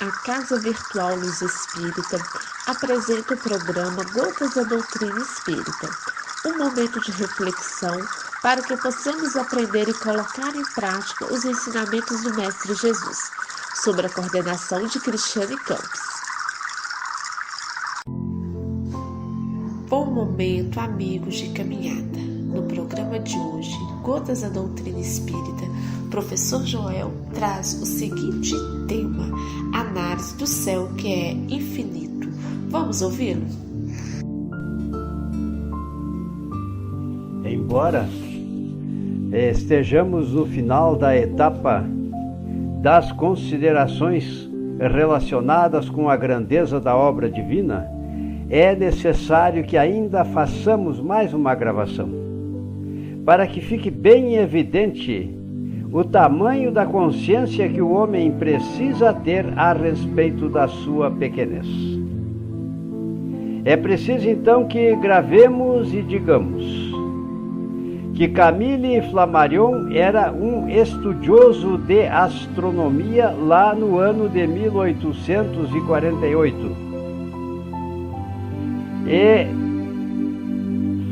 A Casa Virtual Luz Espírita apresenta o programa Gotas da Doutrina Espírita, um momento de reflexão para que possamos aprender e colocar em prática os ensinamentos do Mestre Jesus, sob a coordenação de Cristiane Campos. Bom momento, amigos de caminhada. No programa de hoje, Gotas da Doutrina Espírita, o professor Joel traz o seguinte tema: análise do céu que é infinito. Vamos ouvi-lo? Embora estejamos no final da etapa das considerações relacionadas com a grandeza da obra divina, é necessário que ainda façamos mais uma gravação, para que fique bem evidente o tamanho da consciência que o homem precisa ter a respeito da sua pequenez. É preciso então que gravemos e digamos que Camille Flammarion era um estudioso de astronomia lá no ano de 1848. E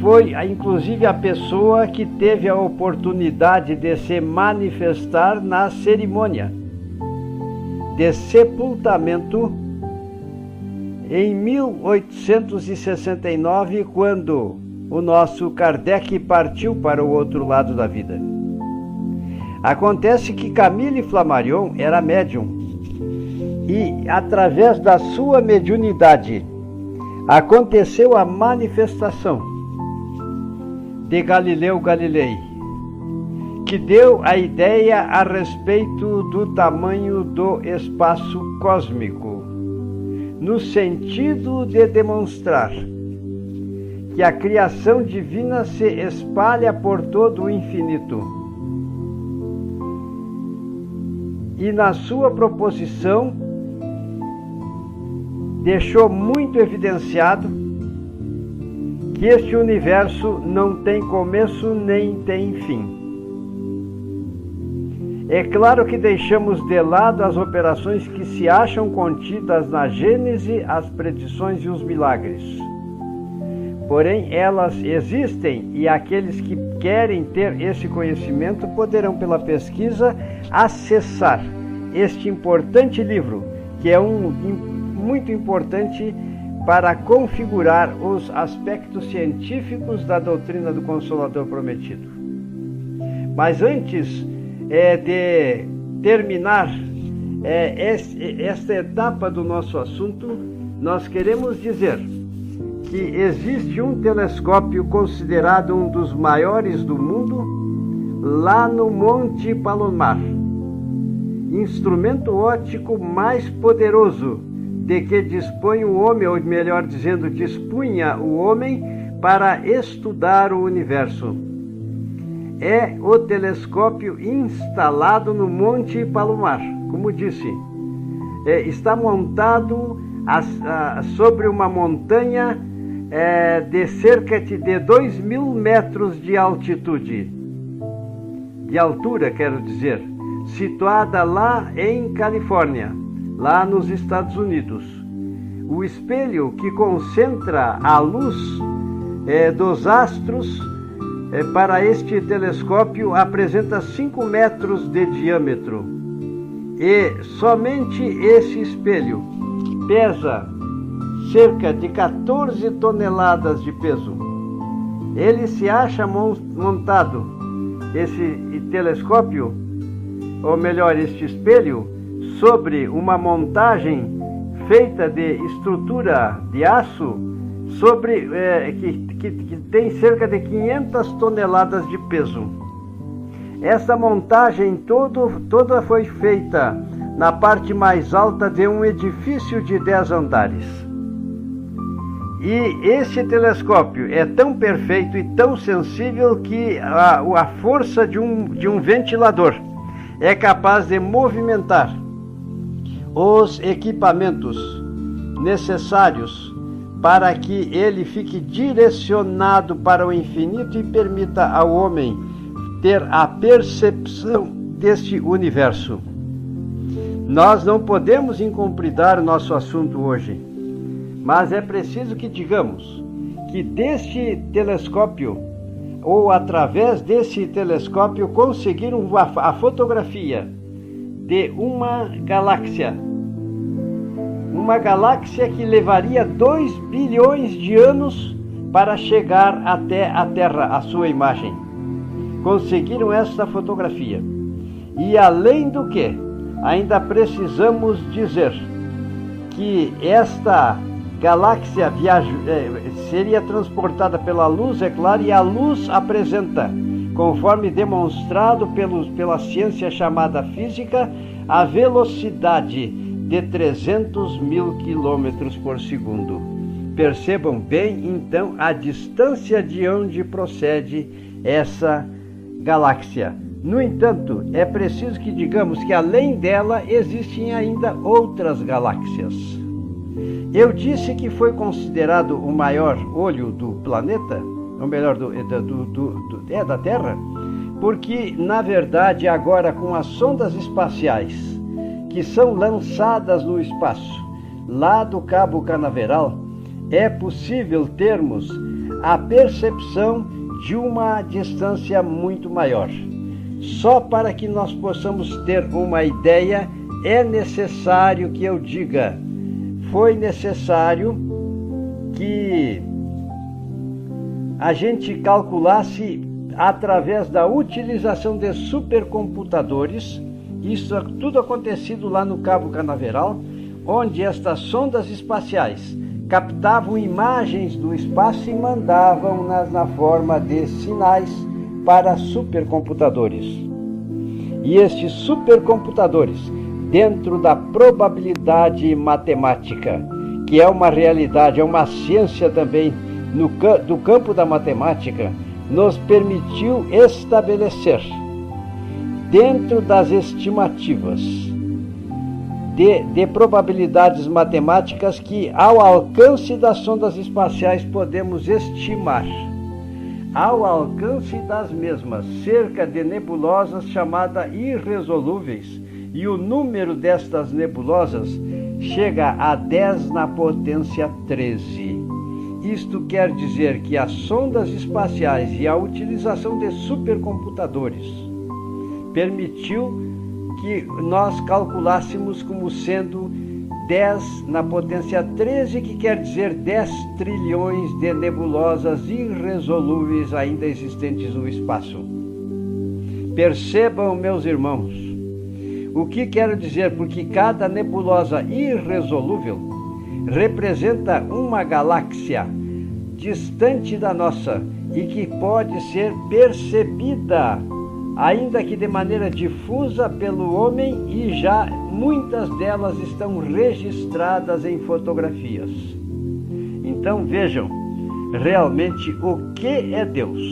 foi inclusive a pessoa que teve a oportunidade de se manifestar na cerimônia de sepultamento em 1869, quando o nosso Kardec partiu para o outro lado da vida. Acontece que Camille Flammarion era médium e, através da sua mediunidade, aconteceu a manifestação de Galileu Galilei, que deu a ideia a respeito do tamanho do espaço cósmico, no sentido de demonstrar que a criação divina se espalha por todo o infinito. E na sua proposição deixou muito evidenciado que este universo não tem começo nem tem fim. É claro que deixamos de lado as operações que se acham contidas na Gênese, as predições e os milagres. Porém, elas existem e aqueles que querem ter esse conhecimento poderão, pela pesquisa, acessar este importante livro, que é muito importante para configurar os aspectos científicos da doutrina do Consolador Prometido. Mas antes de terminar esta etapa do nosso assunto, nós queremos dizer que existe um telescópio considerado um dos maiores do mundo lá no Monte Palomar, instrumento óptico mais poderoso de que dispõe o homem, ou melhor dizendo, dispunha o homem para estudar o universo. É o telescópio instalado no Monte Palomar, como disse. Está montado sobre uma montanha de cerca de 2.000 metros de altitude, de altura, quero dizer, situada lá em Califórnia, lá nos Estados Unidos. O espelho que concentra a luz dos astros para este telescópio apresenta 5 metros de diâmetro. E somente esse espelho pesa cerca de 14 toneladas de peso. Ele se acha montado, esse telescópio, ou melhor, este espelho, sobre uma montagem feita de estrutura de aço, que tem cerca de 500 toneladas de peso. Essa montagem toda foi feita na parte mais alta de um edifício de 10 andares. E esse telescópio é tão perfeito e tão sensível que a força de um ventilador é capaz de movimentar os equipamentos necessários para que ele fique direcionado para o infinito e permita ao homem ter a percepção deste universo. Nós não podemos incumpridar o nosso assunto hoje, mas é preciso que digamos que deste telescópio, ou através desse telescópio, conseguiram a fotografia de uma galáxia que levaria 2 bilhões de anos para chegar até a Terra, a sua imagem. Conseguiram essa fotografia. E além do que, ainda precisamos dizer que esta galáxia seria transportada pela luz, é claro, e a luz apresenta, conforme demonstrado pela ciência chamada física, a velocidade de 300 mil quilômetros por segundo. Percebam bem, então, a distância de onde procede essa galáxia. No entanto, é preciso que digamos que além dela existem ainda outras galáxias. Eu disse que foi considerado o maior olho do planeta, ou melhor, da Terra, porque, na verdade, agora com as sondas espaciais que são lançadas no espaço, lá do Cabo Canaveral, é possível termos a percepção de uma distância muito maior. Só para que nós possamos ter uma ideia, é necessário que eu diga, foi necessário que a gente calculasse através da utilização de supercomputadores, isso tudo acontecido lá no Cabo Canaveral, onde estas sondas espaciais captavam imagens do espaço e mandavam-nas na forma de sinais para supercomputadores. E estes supercomputadores, dentro da probabilidade matemática, que é uma realidade, é uma ciência também do campo da matemática, nos permitiu estabelecer, dentro das estimativas de probabilidades matemáticas que, ao alcance das sondas espaciais, podemos estimar, ao alcance das mesmas, cerca de nebulosas chamadas irresolúveis, e o número destas nebulosas chega a 10 na potência 13. Isto quer dizer que as sondas espaciais e a utilização de supercomputadores permitiu que nós calculássemos como sendo 10 na potência 13, que quer dizer 10 trilhões de nebulosas irresolúveis ainda existentes no espaço. Percebam, meus irmãos, o que quero dizer, porque cada nebulosa irresolúvel representa uma galáxia distante da nossa e que pode ser percebida, ainda que de maneira difusa, pelo homem, e já muitas delas estão registradas em fotografias. Então vejam realmente o que é Deus,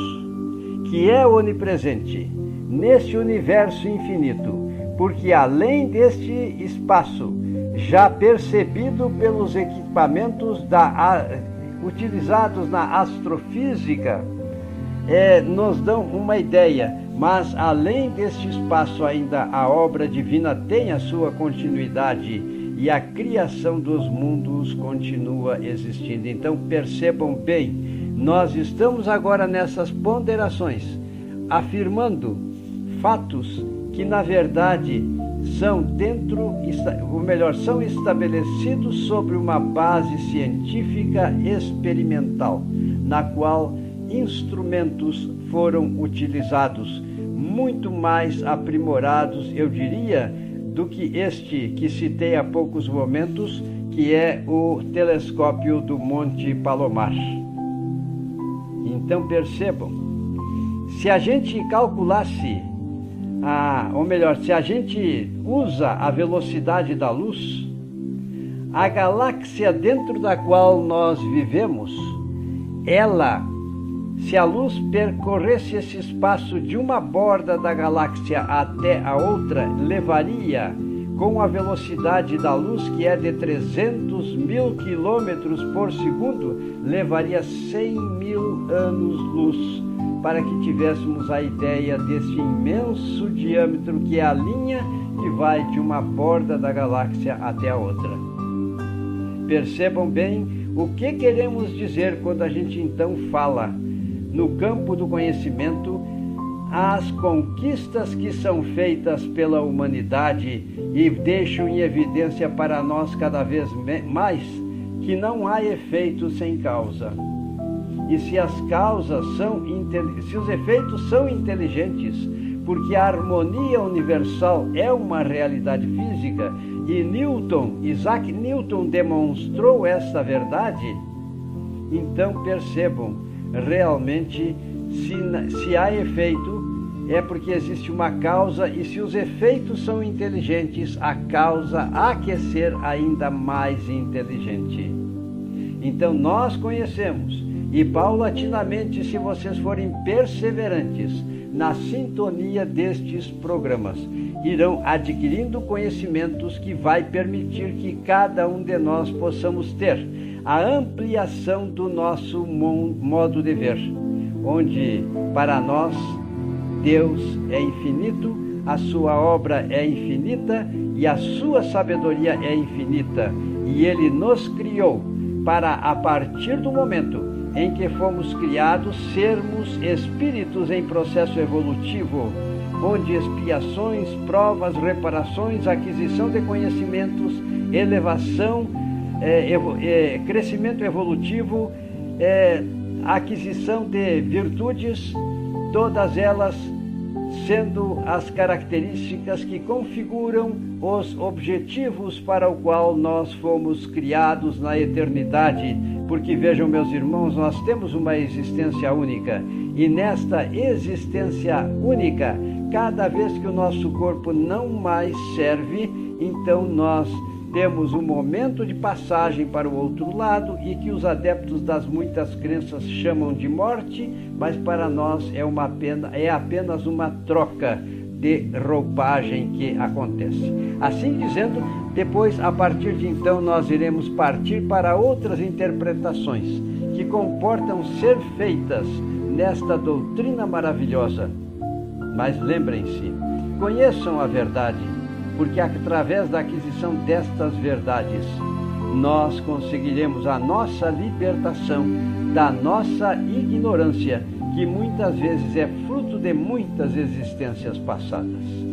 que é onipresente neste universo infinito, porque além deste espaço já percebido pelos equipamentos utilizados na astrofísica, nos dão uma ideia, mas além deste espaço ainda a obra divina tem a sua continuidade e a criação dos mundos continua existindo. Então percebam bem, nós estamos agora nessas ponderações, afirmando fatos que na verdade são estabelecidos sobre uma base científica experimental, na qual instrumentos foram utilizados, muito mais aprimorados, eu diria, do que este que citei há poucos momentos, que é o telescópio do Monte Palomar. Então percebam, se a gente calculasse, se a gente usa a velocidade da luz, a galáxia dentro da qual nós vivemos, se a luz percorresse esse espaço de uma borda da galáxia até a outra, levaria, com a velocidade da luz, que é de 300 mil quilômetros por segundo, levaria 100 mil anos-luz, para que tivéssemos a ideia desse imenso diâmetro que é a linha que vai de uma borda da galáxia até a outra. Percebam bem o que queremos dizer quando a gente então fala no campo do conhecimento as conquistas que são feitas pela humanidade e deixam em evidência para nós cada vez mais que não há efeito sem causa. E se as causas se os efeitos são inteligentes, porque a harmonia universal é uma realidade física e Isaac Newton demonstrou essa verdade, então percebam, realmente, se há efeito, é porque existe uma causa, e se os efeitos são inteligentes, a causa há que ser ainda mais inteligente. Então nós conhecemos, e paulatinamente, se vocês forem perseverantes na sintonia destes programas, irão adquirindo conhecimentos que vai permitir que cada um de nós possamos ter a ampliação do nosso modo de ver, onde para nós Deus é infinito, a sua obra é infinita e a sua sabedoria é infinita, e Ele nos criou para, a partir do momento em que fomos criados, sermos espíritos em processo evolutivo, onde expiações, provas, reparações, aquisição de conhecimentos, elevação, crescimento evolutivo, aquisição de virtudes, todas elas sendo as características que configuram os objetivos para o qual nós fomos criados na eternidade. Porque vejam, meus irmãos, nós temos uma existência única, e nesta existência única, cada vez que o nosso corpo não mais serve, então nós temos um momento de passagem para o outro lado, e que os adeptos das muitas crenças chamam de morte, mas para nós é apenas uma troca de roupagem que acontece. Assim dizendo, depois, a partir de então, nós iremos partir para outras interpretações que comportam ser feitas nesta doutrina maravilhosa. Mas lembrem-se, conheçam a verdade, porque através da aquisição destas verdades, nós conseguiremos a nossa libertação da nossa ignorância, que muitas vezes é fruto de muitas existências passadas.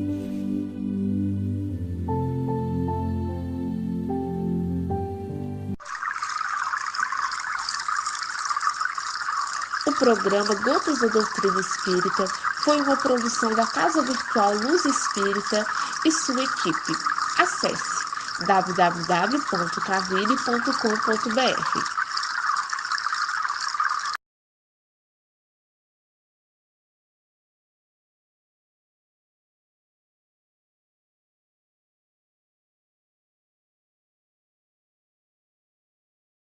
O programa Gotas da Doutrina Espírita foi uma produção da Casa Virtual Luz Espírita e sua equipe. Acesse www.cavile.com.br.